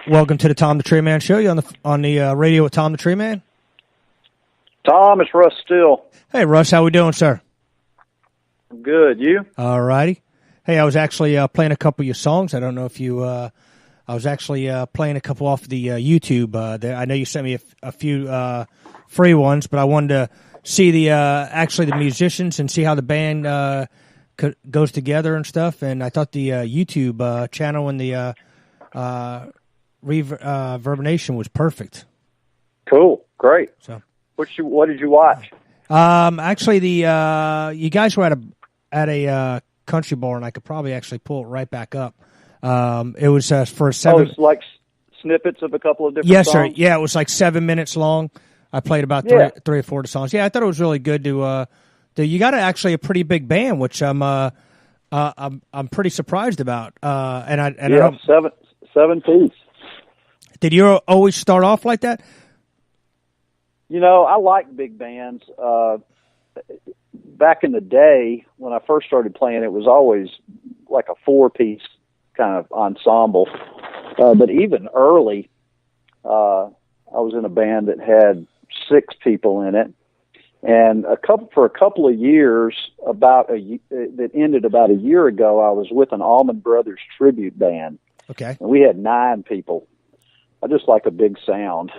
Welcome to the Tom the Treeman Show. You on the radio with Tom the Treeman? Tom, it's Russ Still. Hey, Russ, how we doing, sir? I'm good. You? All righty. Hey, I was actually playing a couple of your songs. I don't know if you. I was actually playing a couple off the YouTube. I know you sent me a few free ones, but I wanted to see the actually the musicians and see how the band goes together and stuff. And I thought the YouTube channel and the reverberation was perfect. Cool, great. So, what did you watch? Actually, the you guys were at a country bar, and I could probably actually pull it right back up. It was for 7. Oh, it's like snippets of a couple of different yes, songs? sir. Yeah, it was like 7 minutes long. I played about three or four of the songs. Yeah, I thought it was really good to. You got actually a pretty big band, which I'm pretty surprised about. And I don't, seven piece. Did you always start off like that? You know, I like big bands. Back in the day, when I first started playing, it was always like a 4-piece kind of ensemble. But even early, I was in a band that had 6 people in it. And for a couple of years, that ended about a year ago, I was with an Allman Brothers tribute band. Okay. And we had 9 people. I just like a big sound.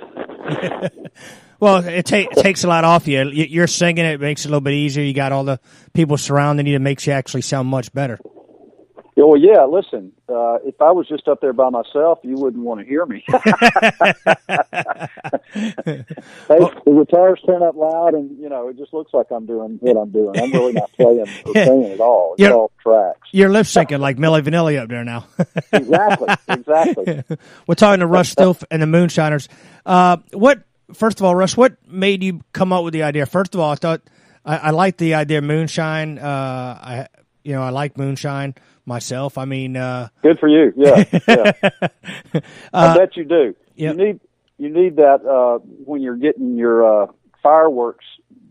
Well, it takes a lot off you. You're singing, it makes it a little bit easier. You got all the people surrounding you. It makes you actually sound much better. Well, yeah, listen, if I was just up there by myself, you wouldn't want to hear me. The guitars turn up loud, and, it just looks like I'm doing what I'm doing. I'm really not playing or singing at all. It's all tracks. You're lip syncing like Milli Vanilli up there now. Exactly. We're talking to Russ Still and the Moonshiners. First of all, Russ, what made you come up with the idea? First of all, I thought I liked the idea of moonshine. I like moonshine myself. I mean, good for you. Yeah. I bet you do. Yep. You need that when you're getting your fireworks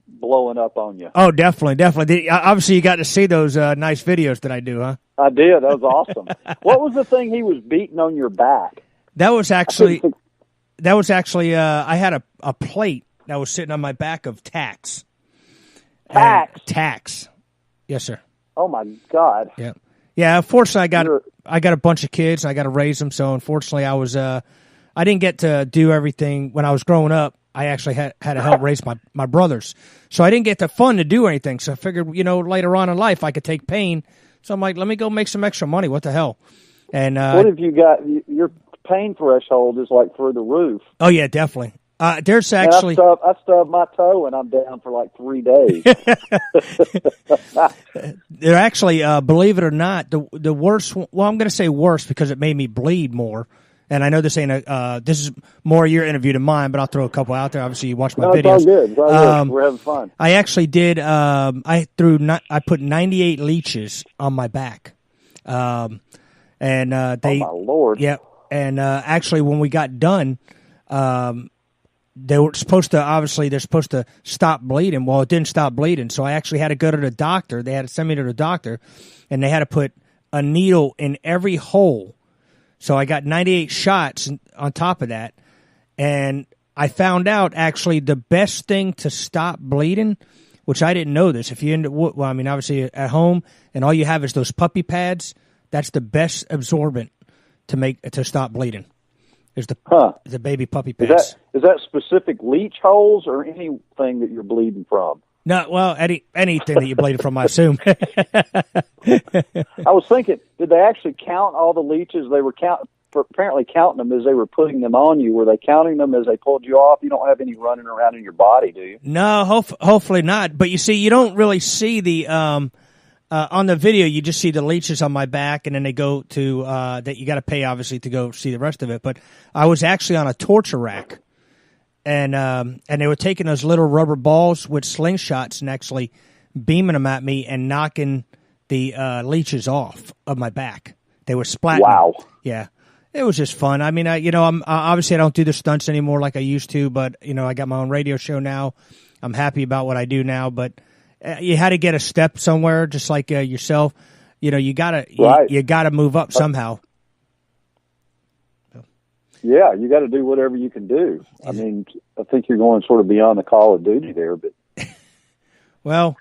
blowing up on you. Oh, definitely. Obviously, you got to see those nice videos that I do, huh? I did. That was awesome. What was the thing he was beating on your back? That was actually. I had a plate that was sitting on my back of tacks. Tacks. Yes, sir. Oh my God. Yeah. Yeah. Unfortunately, I got a bunch of kids and I got to raise them. So unfortunately, I didn't get to do everything when I was growing up. I actually had to help raise my brothers. So I didn't get the fun to do anything. So I figured, later on in life I could take pain. So I'm like, let me go make some extra money. What the hell? And what have you got? Your pain threshold is like through the roof. Oh yeah, definitely. There's actually I stubbed my toe and I'm down for like 3 days. They're actually, believe it or not, the worst. Well, I'm going to say worse because it made me bleed more. And I know this ain't this is more your interview than mine, but I'll throw a couple out there. Obviously, you watch my videos. It's all good. It's all good. We're having fun. I actually did. I put 98 leeches on my back, and they. Oh my Lord! Yeah, and actually, when we got done, they were supposed to. They're supposed to stop bleeding. Well, it didn't stop bleeding, so I actually had to go to the doctor. They had to send me to the doctor, and they had to put a needle in every hole. So I got 98 shots on top of that, and I found out actually the best thing to stop bleeding, which I didn't know this. If you obviously at home and all you have is those puppy pads, that's the best absorbent to stop bleeding. Is the baby puppy pads. Is that specific leech holes or anything that you're bleeding from? No, well, anything that you bleeded from, I assume. I was thinking, did they actually count all the leeches? They were apparently counting them as they were putting them on you. Were they counting them as they pulled you off? You don't have any running around in your body, do you? No, hopefully not. But you see, you don't really see the on the video. You just see the leeches on my back, and then they go to that you got to pay obviously to go see the rest of it. But I was actually on a torture rack. And they were taking those little rubber balls with slingshots and actually beaming them at me and knocking the leeches off of my back. They were splatting. Wow. Yeah. It was just fun. I mean, I'm obviously I don't do the stunts anymore like I used to, but I got my own radio show now. I'm happy about what I do now, but you had to get a step somewhere, just like yourself. You gotta move up somehow. Yeah, you got to do whatever you can do. I mean, I think you're going sort of beyond the call of duty there, but. Well,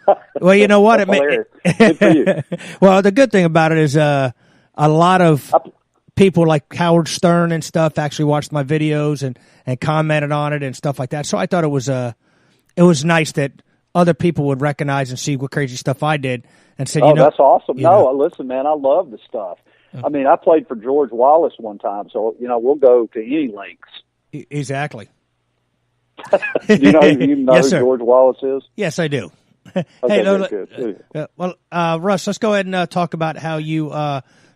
you know what? Good for you. Well, the good thing about it is a lot of people like Howard Stern and stuff actually watched my videos and commented on it and stuff like that. So I thought it was nice that other people would recognize and see what crazy stuff I did and said, that's awesome. Listen, man, I love the stuff. I mean, I played for George Wallace one time, so, we'll go to any lengths. Exactly. Do you know yes, who George Wallace is? Yes, I do. Okay, good. Russ, let's go ahead and talk about how you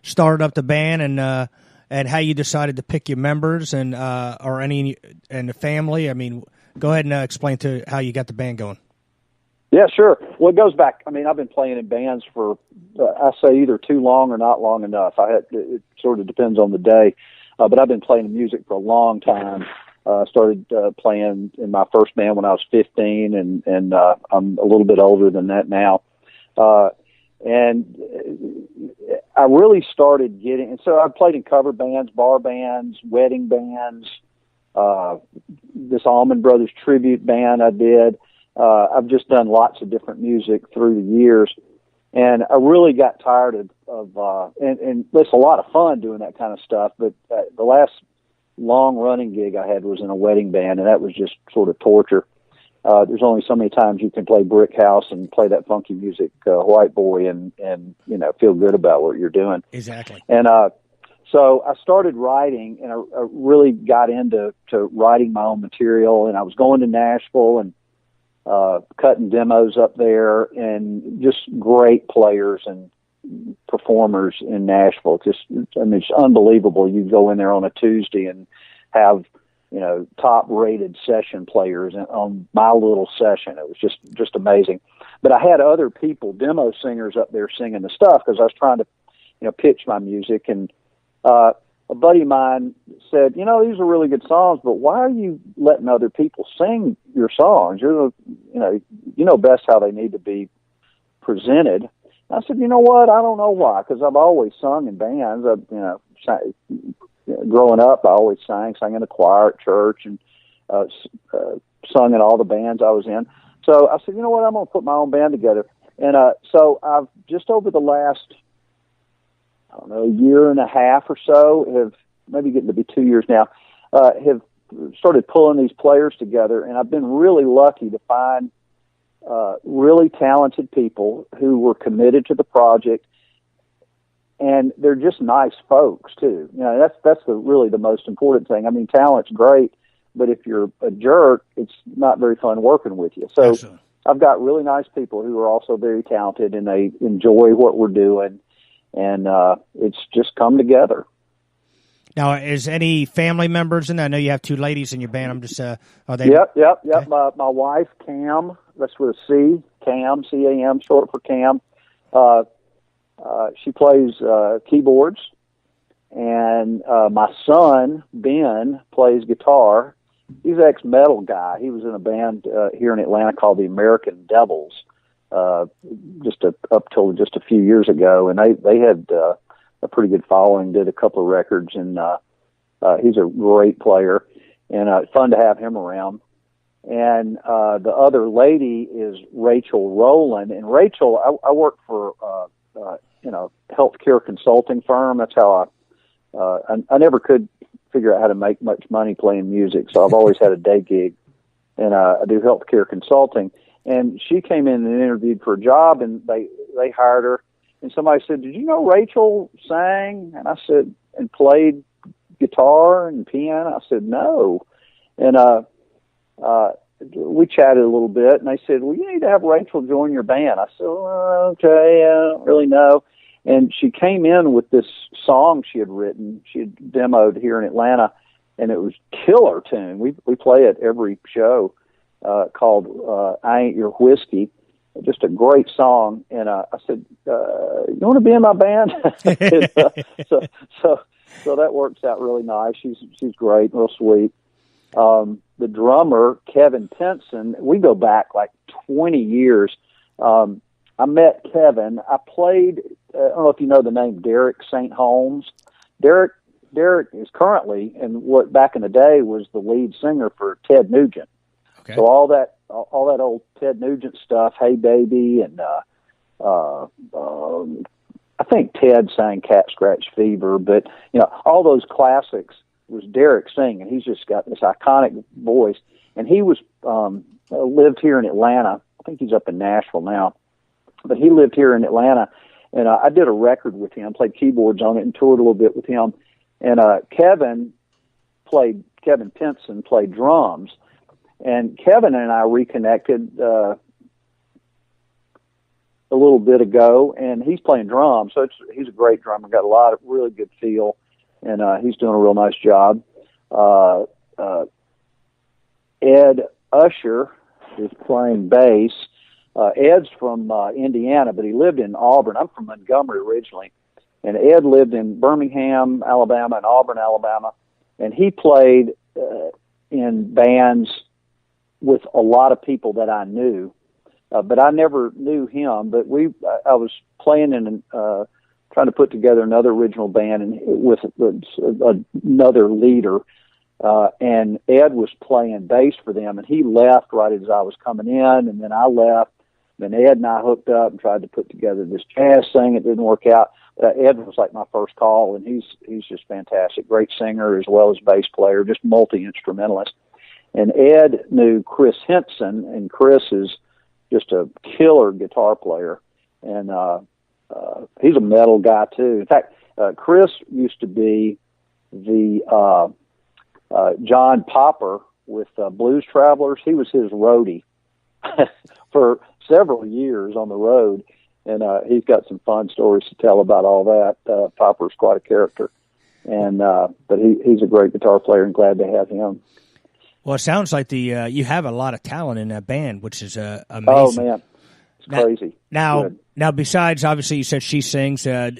started up the band and how you decided to pick your members and the family. I mean, go ahead and explain to how you got the band going. Yeah, sure. Well, it goes back. I mean, I've been playing in bands for, I say either too long or not long enough. It sort of depends on the day, but I've been playing music for a long time. Started playing in my first band when I was 15, and I'm a little bit older than that now. And I really started getting, and so I played in cover bands, bar bands, wedding bands, this Allman Brothers tribute band I did. I've just done lots of different music through the years, and I really got tired of and it's a lot of fun doing that kind of stuff, but the last long running gig I had was in a wedding band, and that was just sort of torture. There's only so many times you can play Brick House and play that funky music, White Boy, and feel good about what you're doing. Exactly. And so I started writing, and I really got into writing my own material, and I was going to Nashville and cutting demos up there, and just great players and performers in Nashville. It's unbelievable. You go in there on a Tuesday and have, top rated session players on my little session. It was just amazing. But I had other people, demo singers up there singing the stuff because I was trying to, pitch my music. And a buddy of mine said, these are really good songs, but why are you letting other people sing your songs? You know best how they need to be presented. I said, you know what? I don't know why, because I've always sung in bands. Growing up, I always sang in the choir at church and sung in all the bands I was in. So I said, you know what? I'm going to put my own band together. And so I've just over the last, year and a half or so, have maybe getting to be 2 years now, have started pulling these players together. And I've been really lucky to find really talented people who were committed to the project, and they're just nice folks too. That's really the most important thing. I mean, talent's great, but if you're a jerk, it's not very fun working with you. So Absolutely. I've got really nice people who are also very talented, and they enjoy what we're doing, and it's just come together. Now, is any family members in there? I know you have two ladies in your band. I'm just, are they? Yep. Okay. My wife, Cam, that's with a C, Cam, C-A-M, short for Cam. She plays keyboards, and my son, Ben, plays guitar. He's an ex-metal guy. He was in a band here in Atlanta called the American Devils up till just a few years ago, and they had a pretty good following, did a couple of records, and he's a great player, and fun to have him around. And the other lady is Rachel Rowland, and Rachel, I work for healthcare consulting firm. That's how I never could figure out how to make much money playing music, so I've always had a day gig, and I do healthcare consulting. And she came in and interviewed for a job, and they hired her. And somebody said, "Did you know Rachel sang?" And I said, "And played guitar and piano?" I said, "No." And we chatted a little bit, and they said, "Well, you need to have Rachel join your band." I said, "Well, okay, I don't really know." And she came in with this song she had written. She had demoed here in Atlanta, and it was killer tune. We play it every show, called "I Ain't Your Whiskey." Just a great song. And I said, "You want to be in my band?" And, so that works out really nice. She's great, real sweet. The drummer, Kevin Pinson, we go back like 20 years. I met Kevin. I played, I don't know if you know the name Derek St. Holmes. Derek Derek is currently, and what back in the day was the lead singer for Ted Nugent. Okay. So all that old Ted Nugent stuff, Hey Baby, and I think Ted sang Cat Scratch Fever, but all those classics was Derek singing. He's just got this iconic voice, and he was lived here in Atlanta. I think he's up in Nashville now, but he lived here in Atlanta, and I did a record with him, played keyboards on it, and toured a little bit with him. And Kevin Pinson played drums, and Kevin and I reconnected a little bit ago, and he's playing drums, so he's a great drummer, got a lot of really good feel, and he's doing a real nice job. Ed Usher is playing bass. Ed's from Indiana, but he lived in Auburn. I'm from Montgomery originally, and Ed lived in Birmingham, Alabama, and Auburn, Alabama, and he played in bands with a lot of people that I knew, but I never knew him. But I was playing in trying to put together another original band and with another leader, and Ed was playing bass for them, and he left right as I was coming in, and then I left. Then Ed and I hooked up and tried to put together this jazz thing. It didn't work out. Ed was like my first call, and he's just fantastic. Great singer as well as bass player, just multi-instrumentalist. And Ed knew Chris Henson, and Chris is just a killer guitar player. And he's a metal guy, too. In fact, Chris used to be the John Popper with Blues Travelers. He was his roadie for several years on the road, and he's got some fun stories to tell about all that. Popper's quite a character, and but he's a great guitar player, and glad to have him. Well, it sounds like you have a lot of talent in that band, which is amazing. Oh man, it's crazy. Now, besides obviously you said she sings, do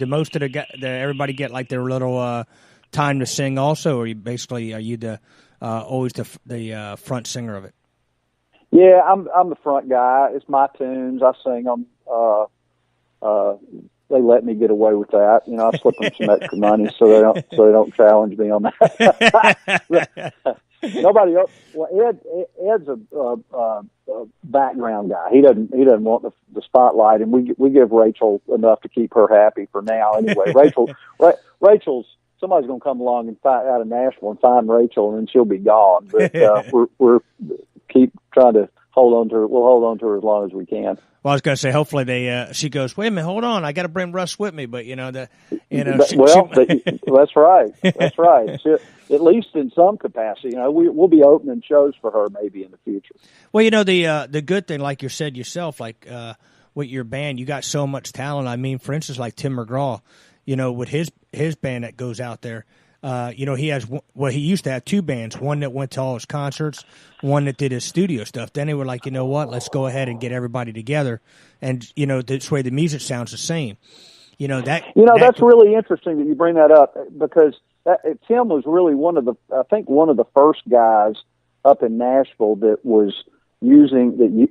most of everybody get like their little time to sing also, or are you always the front singer of it? Yeah, I'm the front guy. It's my tunes. I sing them. They let me get away with that. I slip them some extra money so they don't challenge me on that. Nobody else. Well, Ed's a background guy. He doesn't want the spotlight, and we give Rachel enough to keep her happy for now. Anyway, Rachel's somebody's going to come along and out of Nashville and find Rachel, and then she'll be gone. But we're keep trying to hold on to her. We'll hold on to her as long as we can. Well, I was going to say, hopefully she goes, wait a minute, hold on, I got to bring Russ with me. But that's right. That's right. At least in some capacity, we'll be opening shows for her maybe in the future. Well, the good thing, like you said yourself, like with your band, you got so much talent. I mean, for instance, like Tim McGraw, with his band that goes out there. He used to have two bands, one that went to all his concerts, one that did his studio stuff. Then they were like, let's go ahead and get everybody together. And, this way the music sounds the same. That's really interesting that you bring that up, because Tim was really one of the first guys up in Nashville that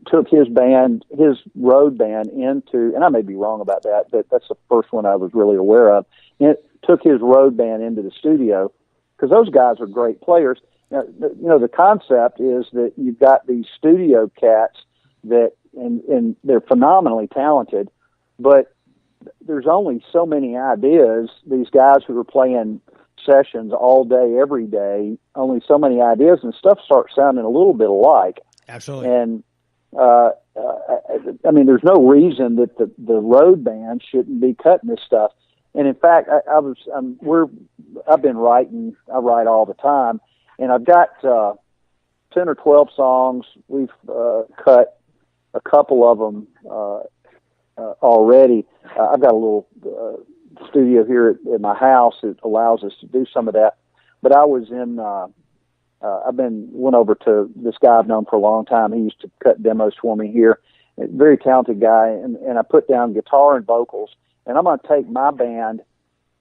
took his band, his road band into, and I may be wrong about that, but that's the first one I was really aware of. It took his road band into the studio, because those guys are great players. Now, the concept is that you've got these studio cats that, and they're phenomenally talented, but there's only so many ideas. These guys who are playing sessions all day, every day, only so many ideas, and stuff starts sounding a little bit alike. Absolutely. And I mean, there's no reason that the road band shouldn't be cutting this stuff. And in fact, I've been writing. I write all the time, and I've got 10 or 12 songs. We've cut a couple of them already. I've got a little studio here at my house that allows us to do some of that. But I was in. Went over to this guy I've known for a long time. He used to cut demos for me here. A very talented guy, and I put down guitar and vocals. And I'm going to take my band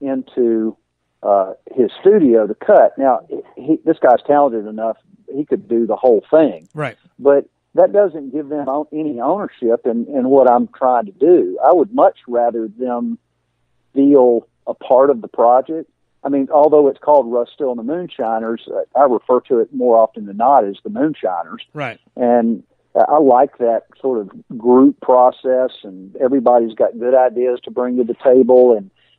into his studio to cut. Now, this guy's talented enough; he could do the whole thing. Right. But that doesn't give them any ownership in what I'm trying to do. I would much rather them feel a part of the project. I mean, although it's called Russ Still the Moonshiners, I refer to it more often than not as the Moonshiners. Right. And I like that sort of group process, and everybody's got good ideas to bring to the table,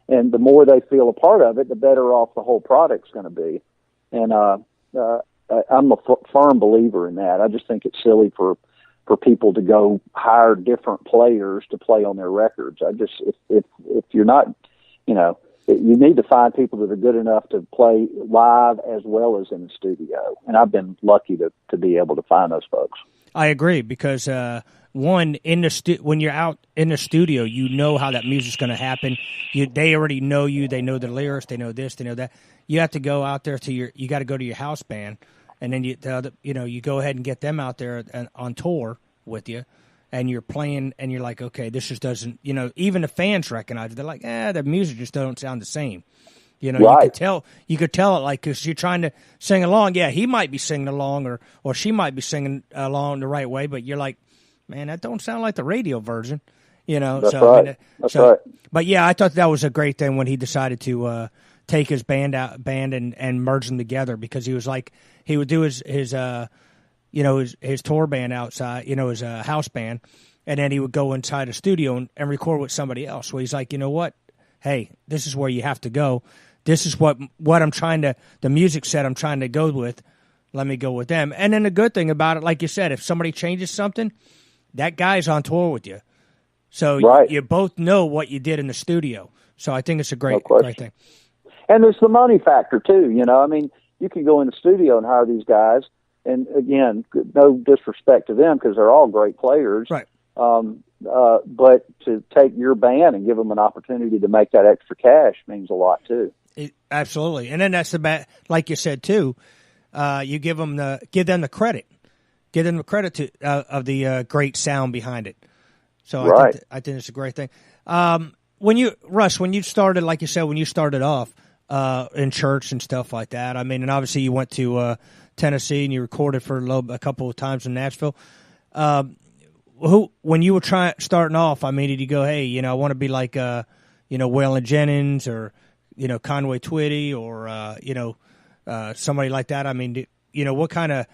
and the more they feel a part of it, the better off the whole product's going to be. And I'm a firm believer in that. I just think it's silly for people to go hire different players to play on their records. I just, if you're not, you know, you need to find people that are good enough to play live as well as in the studio. And I've been lucky to be able to find those folks. I agree, because one, in the when you're out in the studio, you know how that music's going to happen. They already know you. They know the lyrics. They know this. They know that. You have to go out there you got to go to your house band, and then you go ahead and get them out there on tour with you, and you're playing, and you're like, okay, this just doesn't, even the fans recognize it. They're like, the music just don't sound the same. Right. You could tell it, like, because you're trying to sing along. Yeah, he might be singing along, or she might be singing along the right way, but you're like, man, that don't sound like the radio version. That's right. That's right. But yeah, I thought that was a great thing when he decided to take his band and merge them together, because he was like, he would do his tour band outside, his house band, and then he would go inside a studio and record with somebody else. Well, he's like, you know what? Hey, this is where you have to go. This is what I'm trying to, the music set I'm trying to go with. Let me go with them. And then the good thing about it, like you said, if somebody changes something, that guy's on tour with you. So you both know what you did in the studio. So I think it's a great thing. And there's the money factor too. I mean, you can go in the studio and hire these guys. And again, no disrespect to them, because they're all great players. Right. But to take your band and give them an opportunity to make that extra cash means a lot too. Absolutely. And then that's like you said too, you give them the credit. Give them the credit of the great sound behind it. So I think it's a great thing. Russ, when you started, like you said, when you started off in church and stuff like that, I mean, and obviously you went to Tennessee and you recorded for a couple of times in Nashville. When you were starting off, I mean, did you go, hey, I want to be like, Waylon Jennings or, Conway Twitty or, somebody like that? I mean, what kind of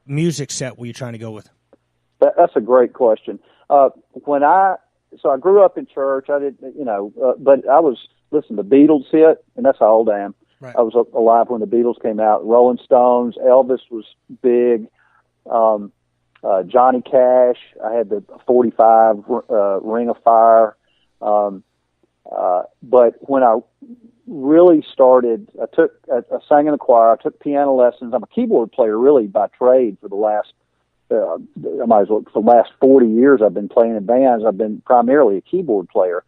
music set were you trying to go with? That's a great question. I grew up in church. I didn't, but I was listening to Beatles hit, and that's how old I am. Right. I was alive when the Beatles came out. Rolling Stones, Elvis was big. Johnny Cash. I had the 45 Ring of Fire. But when I really started, I sang in the choir. I took piano lessons. I'm a keyboard player really by trade for the last, for the last 40 years I've been playing in bands. I've been primarily a keyboard player.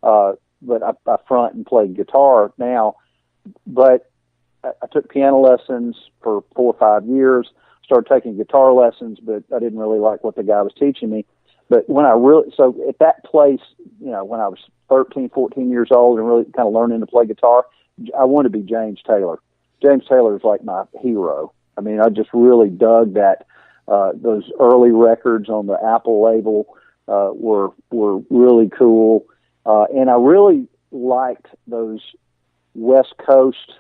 But I front and play guitar now. But I took piano lessons for 4 or 5 years. Started taking guitar lessons, but I didn't really like what the guy was teaching me. But when so at that place, when I was 13, 14 years old and really kind of learning to play guitar, I wanted to be James Taylor. James Taylor is like my hero. I mean, I just really dug that. Those early records on the Apple label were really cool. And I really liked those West Coast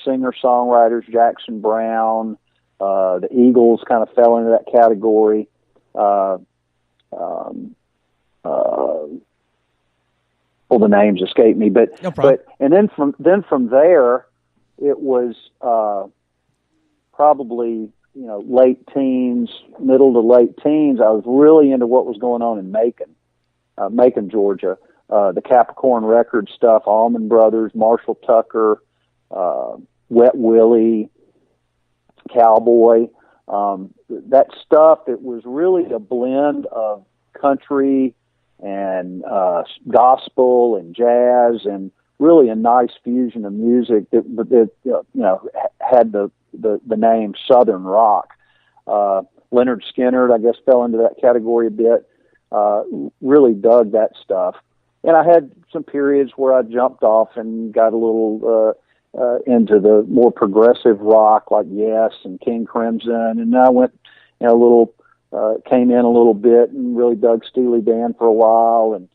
singer-songwriters, Jackson Browne. The Eagles kind of fell into that category. The names escape me, but no problem. And then from there, it was probably late teens, middle to late teens. I was really into what was going on in Macon, Georgia. The Capricorn Records stuff, Allman Brothers, Marshall Tucker, Wet Willie, Cowboy, that stuff. It was really a blend of country and gospel and jazz, and really a nice fusion of music that had the name Southern rock. Leonard Skinner, I guess, fell into that category a bit. Really dug that stuff, and I had some periods where I jumped off and got a little into the more progressive rock, like Yes and King Crimson, and I went came in a little bit and really dug Steely Dan for a while, and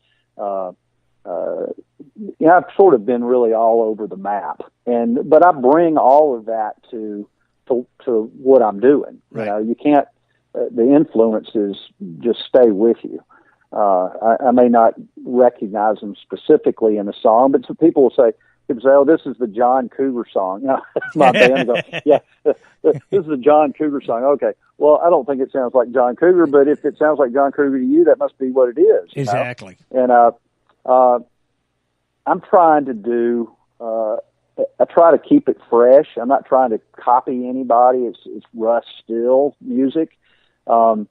I've sort of been really all over the map, but I bring all of that to what I'm doing. Right. You can't. The influences just stay with you. I may not recognize them specifically in a song, but some people say, "Oh, this is the John Cougar song." My band go, "Yeah, this is the John Cougar song." Okay, well, I don't think it sounds like John Cougar, but if it sounds like John Cougar to you, that must be what it is. Exactly. And I'm trying to do. I try to keep it fresh. I'm not trying to copy anybody. It's Russ Still music. I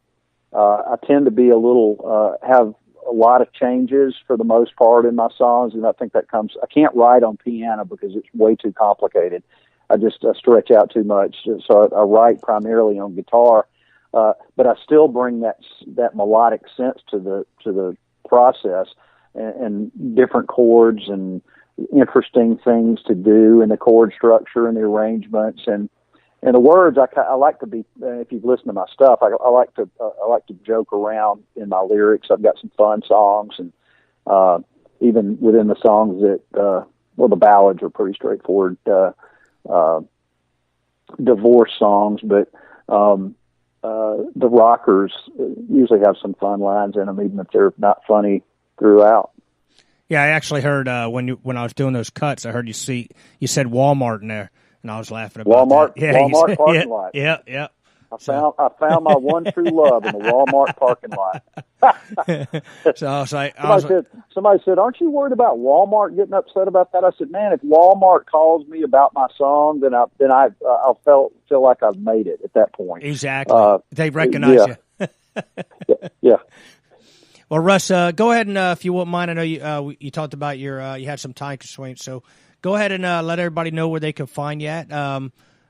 tend to be have a lot of changes for the most part in my songs, and I think that I can't write on piano because it's way too complicated. I stretch out too much, so I write primarily on guitar. But I still bring that melodic sense to the process, and different chords and interesting things to do in the chord structure and the arrangements and the words. I like to be. If you've listened to my stuff, I like to joke around in my lyrics. I've got some fun songs, and even within the songs that the ballads are pretty straightforward divorce songs, but the rockers usually have some fun lines in them, even if they're not funny throughout. Yeah, I actually heard when I was doing those cuts, I heard you said Walmart in there, and I was laughing about Walmart, that. Yeah, Walmart parking lot. Yeah. I found my one true love in the Walmart parking lot. So I was like, somebody said, "Aren't you worried about Walmart getting upset about that?" I said, "Man, if Walmart calls me about my song, then I'll feel like I've made it at that point." Exactly. They recognize you. Yeah. Well, Russ, go ahead and if you wouldn't mind, I know you talked about you had some time constraints, so go ahead and let everybody know where they can find you at,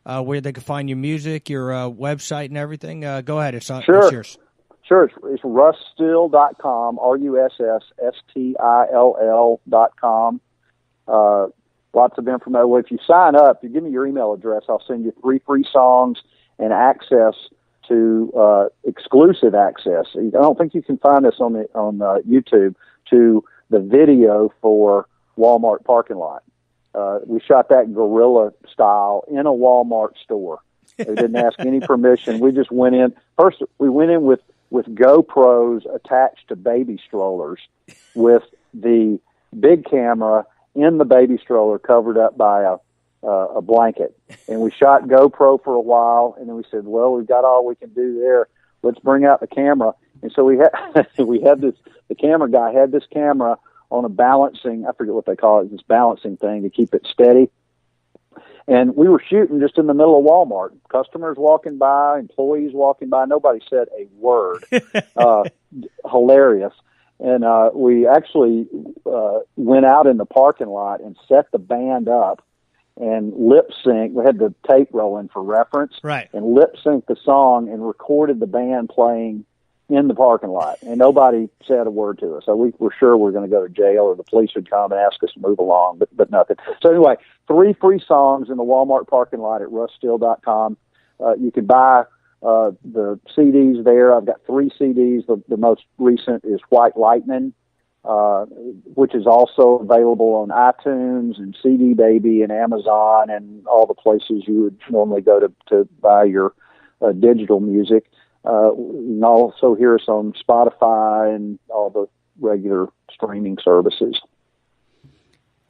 where they can find your music, your website, and everything. Go ahead, it's yours. Sure, it's russstill.com, RUSSSTILL.com. Lots of information. Well, if you sign up, you give me your email address, I'll send you 3 free songs and access to exclusive access. I don't think you can find this on YouTube, to the video for Walmart parking lot. We shot that guerrilla style in a Walmart store. We didn't ask any permission. We just went in. First, we went in with GoPros attached to baby strollers, with the big camera in the baby stroller covered up by a blanket. And we shot GoPro for a while, and then we said, well, we've got all we can do there. Let's bring out the camera. And so we had the camera guy had this camera on a balancing, I forget what they call it, this balancing thing to keep it steady. And we were shooting just in the middle of Walmart. Customers walking by, employees walking by. Nobody said a word. Hilarious. And we actually went out in the parking lot and set the band up and lip sync. We had the tape rolling for reference, right? And lip sync the song and recorded the band playing in the parking lot. And nobody said a word to us. So we were sure we were going to go to jail, or the police would come and ask us to move along, but nothing. So anyway, 3 free songs in the Walmart parking lot at russstill.com. You can buy the CDs there. I've got 3 CDs. The most recent is White Lightning, which is also available on iTunes and CD Baby and Amazon and all the places you would normally go to buy your digital music. You can also hear us on Spotify and all the regular streaming services.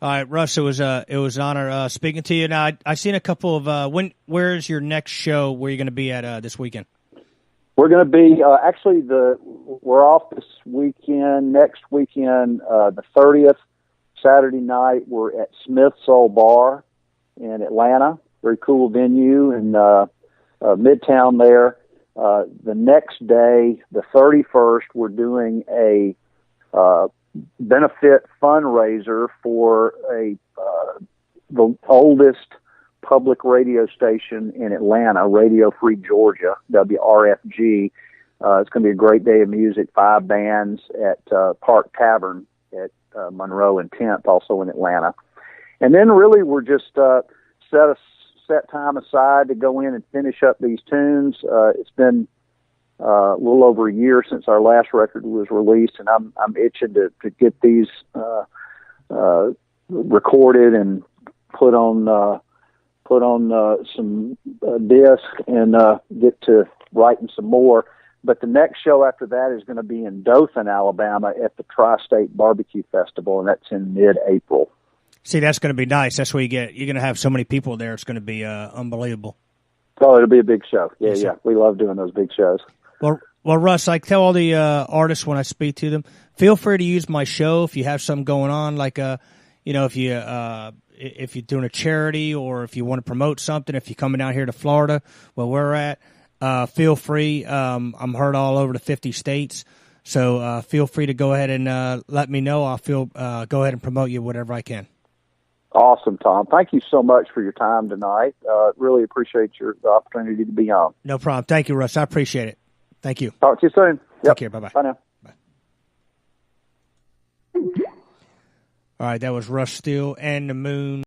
All right, Russ, it was an honor speaking to you. Now, I seen a couple of where's your next show? Where are you going to be at this weekend? We're going to be we're off this weekend. Next weekend, the 30th, Saturday night, we're at Smith's Old Bar in Atlanta. Very cool venue in Midtown there. The next day, the 31st, we're doing a benefit fundraiser for the oldest public radio station in Atlanta, Radio Free Georgia, WRFG. It's going to be a great day of music. 5 bands at Park Tavern at Monroe and 10th, also in Atlanta. And then really we're just set time aside to go in and finish up these tunes. It's been a little over a year since our last record was released, and I'm itching to get these recorded and put on some disc and get to writing some more. But the next show after that is going to be in Dothan, Alabama at the Tri-State Barbecue Festival, and that's in mid-April. See, that's going to be nice. That's where you're going to have so many people there. It's going to be unbelievable. Oh, it'll be a big show. Yeah. We love doing those big shows. Well, Russ, I tell all the artists when I speak to them, feel free to use my show if you have something going on, like if you're doing a charity or if you want to promote something, if you're coming out here to Florida, where we're at, feel free. I'm heard all over the 50 states, so feel free to go ahead and let me know. I'll go ahead and promote you whatever I can. Awesome, Tom. Thank you so much for your time tonight. Really appreciate the opportunity to be on. No problem. Thank you, Russ. I appreciate it. Thank you. Talk to you soon. Take care. Bye-bye. Bye now. Bye. All right, that was Russ Still and the Moon.